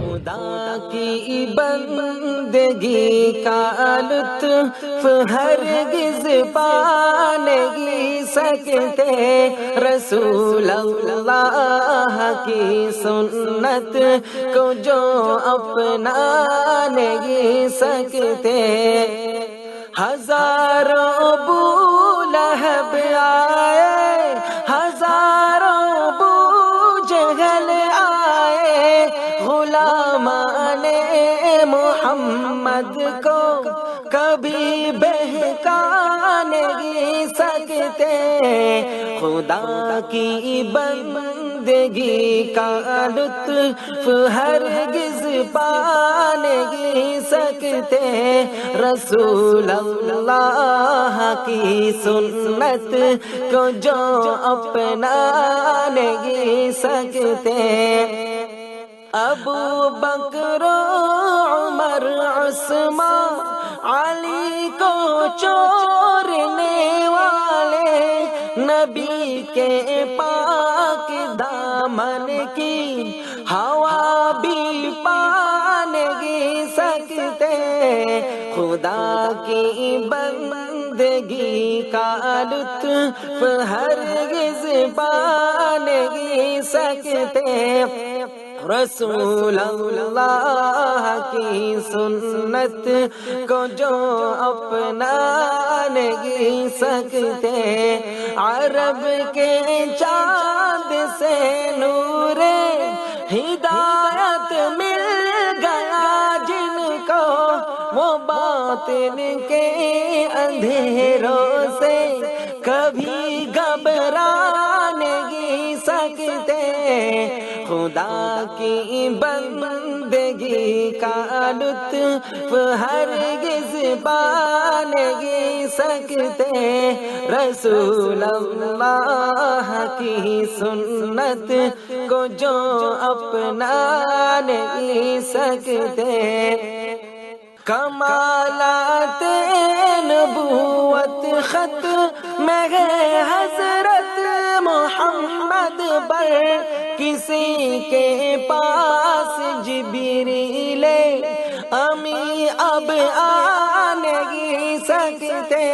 خدا کی بندگی کا لطف ہرگز پا نہیں سکتے، رسول اللہ کی سنت کو جو اپنا نہیں سکتے، ہزاروں ابو لہب آئے، ہزاروں ابو جہل آئے، غلامان محمد کو کبھی بہکا نہیں سکتے، خدا کی بندگی کا لطف ہرگز پا نہیں سکتے، رسول اللہ کی سنت کو جو اپنا نہیں سکتے، ابو بکر عمر عثمان علی کو چورنے والے، نبی کے پاک دامن کی ہوا بھی پا نہیں سکتے، خدا کی بندگی کا لطف ہرگز پا نہیں سکتے، رسول اللہ کی سنت کو جو اپنا نہیں سکتے، عرب کے چاند سے نور ہدایت مل گیا جن کو، وہ باطن کے اندھیروں سے کبھی گھبرا نہیں سکتے، خدا کی بندگی کا لطف ہرگز پا نہیں سکتے، رسول اللہ کی سنت کو جو اپنا نہیں سکتے، کمالات نبوت ختم ہے حضرت محمد پر، کسی کے پاس جبریل امی اب آ نہیں سکتے،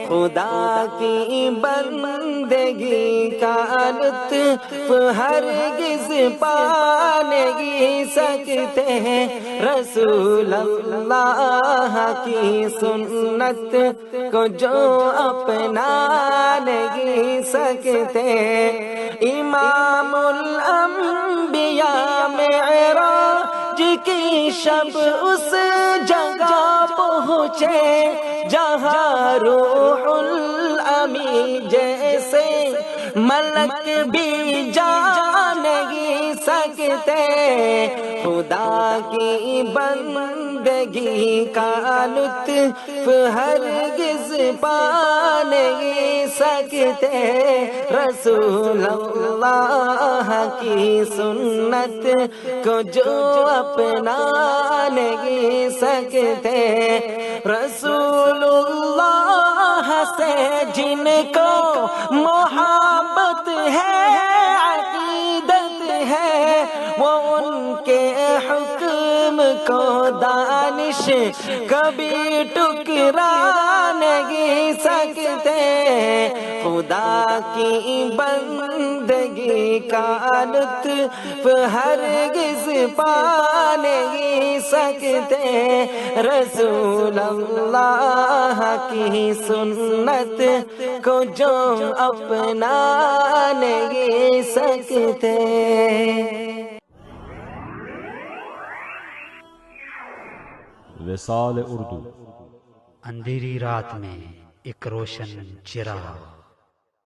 خدا کی بندگی کا لطف ہرگز پا نہیں سکتے، رسول اللہ کی سنت کو جو اپنا نہیں سکتے، امام الانبیاء معراج کی شب اس جگہ پہنچے جہاں روح الامی جیسے ملک بھی جا نہیں سکتے، خدا کی بندگی کا لطف ہرگز پا نہیں سکتے، رسول اللہ کی سنت کو جو اپنا نہیں سکتے، رسول اللہ سے جن کو محبت ہے عقیدت ہے، وہ ان کے حکم کو دانش کبھی ٹکرا نہیں سکتے، خدا کی بندگی کا لطف ہرگز پا نہیں سکتے، رسول اللہ کی سنت کو جو اپنا نہیں سکتے۔ وصال اردو، اندھیری رات میں ایک روشن چراغ۔